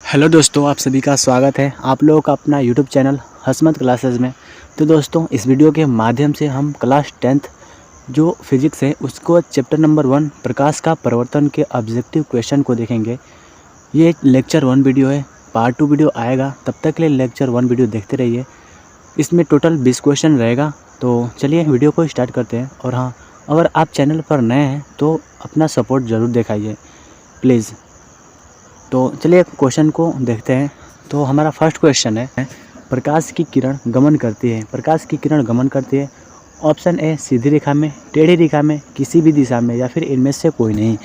Hello दोस्तों, आप सभी का स्वागत है आप लोगों का अपना यूट्यूब चैनल हसमत क्लासेस में। तो दोस्तों, इस वीडियो के माध्यम से हम क्लास 10th जो फिजिक्स है उसको चैप्टर नंबर 1 प्रकाश का परिवर्तन के ऑब्जेक्टिव क्वेश्चन को देखेंगे। ये लेक्चर 1 वीडियो है, पार्ट 2 वीडियो आएगा, तब तक के लिए लेक्चर 1 वीडियो देखते रहिए। इसमें टोटल 20 क्वेश्चन रहेगा। तो चलिए वीडियो को स्टार्ट करते हैं। और हाँ, अगर आप चैनल पर नए हैं तो अपना सपोर्ट ज़रूर दिखाइए प्लीज़। तो चलिए क्वेश्चन को देखते हैं। तो हमारा फर्स्ट क्वेश्चन है, प्रकाश की किरण गमन करती है। प्रकाश की किरण गमन करती है। ऑप्शन ए सीधी रेखा में, टेढ़ी रेखा में, किसी भी दिशा में, या फिर इनमें से कोई नहीं।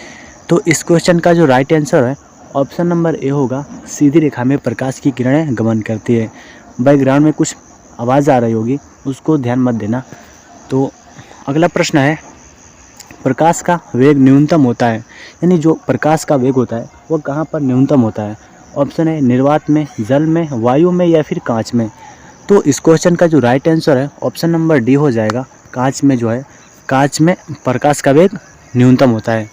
तो इस क्वेश्चन का जो राइट आंसर है ऑप्शन नंबर ए होगा, सीधी रेखा में प्रकाश की किरणें गमन करती है। बैकग्राउंड में कुछ आवाज़ आ रही होगी, उसको ध्यान मत देना। तो अगला प्रश्न है, प्रकाश का वेग न्यूनतम होता है, यानी जो प्रकाश का वेग होता है वो कहाँ पर न्यूनतम होता है। ऑप्शन है निर्वात में, जल में, वायु में, या फिर कांच में। तो इस क्वेश्चन का जो राइट आंसर है ऑप्शन नंबर डी हो जाएगा, कांच में। जो है कांच में प्रकाश का वेग न्यूनतम होता है।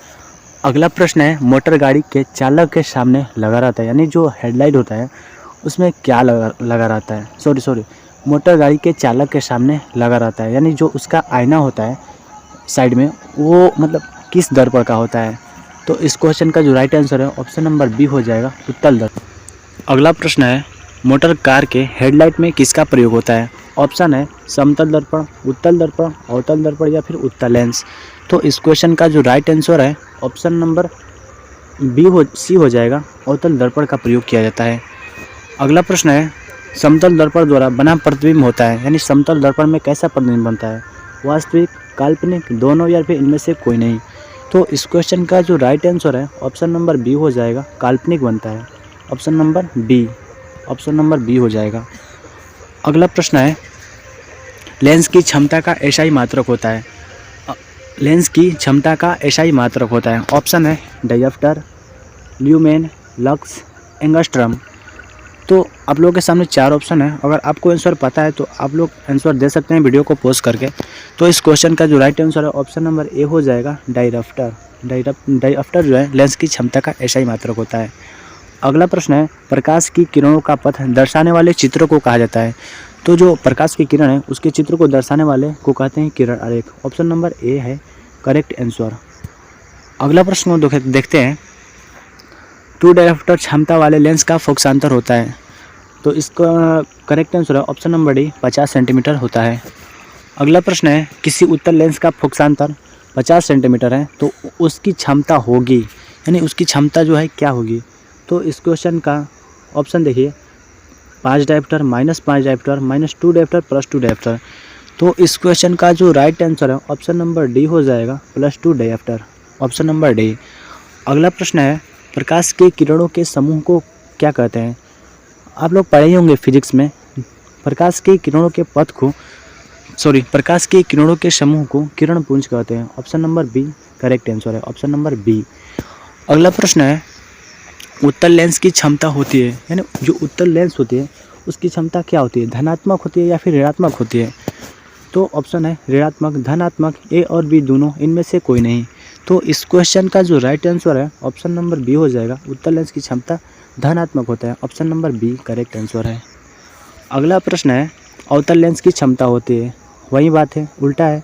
अगला प्रश्न है, मोटर गाड़ी के चालक के सामने लगा रहता है, यानी जो हेडलाइट होता है उसमें क्या लगा रहता है। सॉरी, मोटर गाड़ी के चालक के सामने लगा रहता है, यानी जो उसका आईना होता है साइड में, वो मतलब किस दर्पण का होता है। तो इस क्वेश्चन का जो राइट आंसर है ऑप्शन नंबर बी हो जाएगा, उत्तल दर्पण। अगला प्रश्न है, मोटर कार के हेडलाइट में किसका प्रयोग होता है। ऑप्शन है समतल दर्पण, उत्तल दर्पण, अवतल दर्पण, या फिर उत्तल लेंस। तो इस क्वेश्चन का जो राइट आंसर है ऑप्शन नंबर सी हो जाएगा, अवतल दर्पण का प्रयोग किया जाता है। अगला प्रश्न है, समतल दर्पण द्वारा बना प्रतिबिंब होता है, यानी समतल दर्पण में कैसा प्रतिबिंब बनता है। वास्तविक, काल्पनिक, दोनों, या फिर इनमें से कोई नहीं। तो इस क्वेश्चन का जो राइट आंसर है ऑप्शन नंबर बी हो जाएगा, काल्पनिक बनता है। ऑप्शन नंबर बी हो जाएगा। अगला प्रश्न है, लेंस की क्षमता का एसआई मात्रक होता है। लेंस की क्षमता का एसआई मात्रक होता है। ऑप्शन है डायप्टर, ल्यूमेन, लक्स, एंगस्ट्रम। तो आप लोगों के सामने 4 ऑप्शन है। अगर आपको आंसर पता है तो आप लोग आंसर दे सकते हैं वीडियो को पॉज करके। तो इस क्वेश्चन का जो राइट आंसर है ऑप्शन नंबर ए हो जाएगा, डायप्टर। डायप्टर जो है लेंस की क्षमता का एसआई मात्रक होता है। अगला प्रश्न है, प्रकाश की किरणों का पथ दर्शाने वाले चित्र को कहा जाता है। तो जो प्रकाश की किरण है उसके चित्र को दर्शाने वाले को कहते हैं किरण आरेख। ऑप्शन नंबर ए है करेक्ट आंसर। अगला प्रश्न को देखते हैं, 2 डायप्टर क्षमता वाले लेंस का फोकसांतर होता है। तो इसका करेक्ट आंसर है ऑप्शन नंबर डी, 50 सेंटीमीटर होता है। अगला प्रश्न है, किसी उत्तल लेंस का फोकसांतर 50 सेंटीमीटर है तो उसकी क्षमता होगी, यानी उसकी क्षमता जो है क्या होगी। तो इस क्वेश्चन का ऑप्शन देखिए, 5 डायप्टर, -5 डायप्टर, -2 डायप्टर, +2 डायप्टर। तो इस क्वेश्चन का जो राइट आंसर है ऑप्शन नंबर डी हो जाएगा, +2 डायप्टर। Option number D. अगला प्रश्न है, प्रकाश के किरणों के समूह को क्या कहते हैं। आप लोग पढ़े होंगे फिजिक्स में, प्रकाश के किरणों के पथ को प्रकाश के किरणों के समूह को किरण पुंज कहते हैं। Option number B correct answer है, ऑप्शन नंबर बी। अगला प्रश्न है, उत्तल लेंस की क्षमता होती है, यानी जो उत्तल लेंस होती है उसकी क्षमता क्या होती है, धनात्मक होती है या फिर ऋणात्मक होती है। तो ऑप्शन है ऋणात्मक, धनात्मक, ए और बी दोनों, इनमें से कोई नहीं। तो इस क्वेश्चन का जो राइट आंसर है ऑप्शन नंबर बी हो जाएगा, उत्तल लेंस की क्षमता धनात्मक होता है। Option number B correct answer है। अगला प्रश्न है, अवतल लेंस की क्षमता होती है, वही बात है, उल्टा है,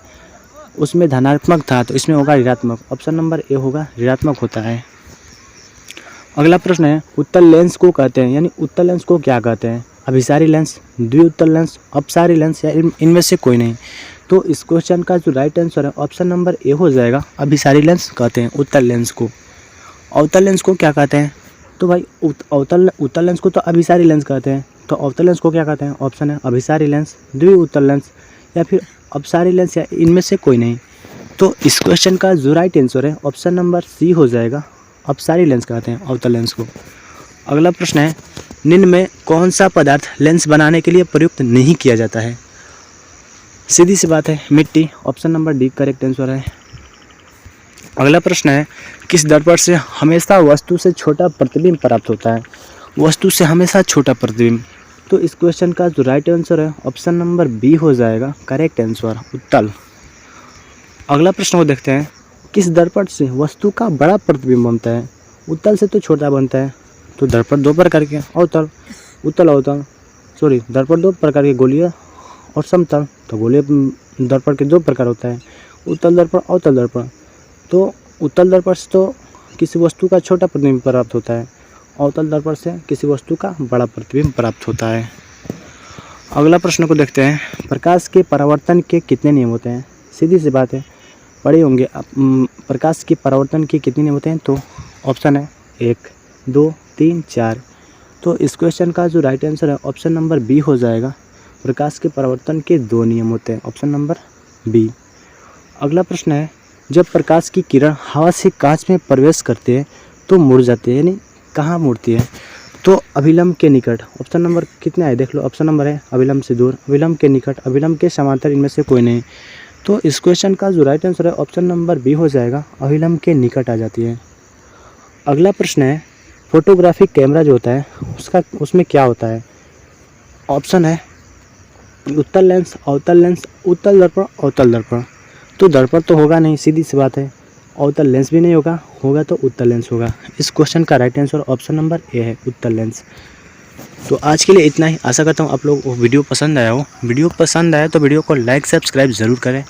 उसमें धनात्मक था तो इसमें होगा ऋणात्मक। ऑप्शन नंबर ए होगा, ऋणात्मक होता है। अगला प्रश्न है, उत्तल लेंस को कहते हैं, यानी उत्तल लेंस को क्या कहते हैं। अभिसारी लेंस, द्विउत्तल लेंस, अपसारी लेंस, या इनमें से कोई नहीं। तो इस क्वेश्चन का जो राइट आंसर है ऑप्शन नंबर ए हो जाएगा, अभिसारी लेंस कहते हैं उत्तल लेंस को। अवतल लेंस को क्या कहते हैं। तो भाई उत्तल लेंस को तो अभिसारी लेंस कहते हैं, तो अवतल लेंस को क्या कहते हैं। ऑप्शन है अभिसारी लेंस, द्विउत्तल लेंस, या फिर अपसारी लेंस, या इनमें से कोई नहीं। तो इस क्वेश्चन का जो राइट आंसर है ऑप्शन नंबर सी हो जाएगा, अपसारी लेंस कहते हैं अवतल लेंस को। अगला प्रश्न है, निम्न में कौन सा पदार्थ लेंस बनाने के लिए प्रयुक्त नहीं किया जाता है। सीधी सी बात है, मिट्टी। Option number D correct answer है। अगला प्रश्न है, किस दर्पण से हमेशा वस्तु से छोटा प्रतिबिंब प्राप्त होता है। वस्तु से हमेशा छोटा प्रतिबिंब। तो इस क्वेश्चन का जो राइट आंसर है ऑप्शन नंबर बी हो जाएगा, करेक्ट आंसर, उत्तल। अगला प्रश्न को देखते हैं, किस दर्पण से वस्तु का बड़ा प्रतिबिंब बनता है। उत्तल से तो छोटा बनता है, तो दर्पण दो प्रकार के अवतल, उत्तल अवतल, सॉरी दर्पण दो प्रकार के गोलीय और समतल। तो गोलीय दर्पण के दो प्रकार होता है, उत्तल दर्पण, अवतल दर्पण। तो उत्तल दर्पण से तो किसी वस्तु का छोटा प्रतिबिंब प्राप्त होता है, अवतल दर्पण से किसी वस्तु का बड़ा प्रतिबिंब प्राप्त होता है। अगला प्रश्न को देखते हैं, प्रकाश के परावर्तन के कितने नियम होते हैं? सीधी सी बात है, पढ़े होंगे आप। प्रकाश के परावर्तन के कितने नियम होते हैं? तो ऑप्शन है 1, 2, 3, 4। तो इस क्वेश्चन का जो राइट आंसर है ऑप्शन नंबर बी हो जाएगा। प्रकाश के परावर्तन के 2 नियम होते हैं, ऑप्शन नंबर बी। अगला प्रश्न है, जब प्रकाश की किरण हवा से कांच में प्रवेश करते हैं तो मुड़ जाती है, यानी कहाँ मुड़ती है? तो अभिलंब के निकट। ऑप्शन नंबर कितने आए देख लो। ऑप्शन नंबर है अभिलंब से दूर, अभिलंब के निकट, अभिलंब के समांतर, इनमें से कोई नहीं। तो इस क्वेश्चन का जो राइट आंसर है ऑप्शन नंबर बी हो जाएगा, अभिलंब के निकट आ जाती है। अगला प्रश्न है, फोटोग्राफिक कैमरा जो होता है उसमें क्या होता है? ऑप्शन है उत्तल लेंस, अवतल लेंस, उत्तल दर्पण, अवतल दर्पण। तो दर्पण तो होगा नहीं, सीधी सी बात है। अवतल लेंस भी नहीं होगा, होगा तो उत्तल लेंस होगा। इस क्वेश्चन का right answer option number A है, उत्तल लेंस। तो आज के लिए इतना ही। आशा करता हूँ आप लोग को वीडियो पसंद आया हो। वीडियो पसंद आया तो वीडियो को लाइक सब्सक्राइब ज़रूर करें।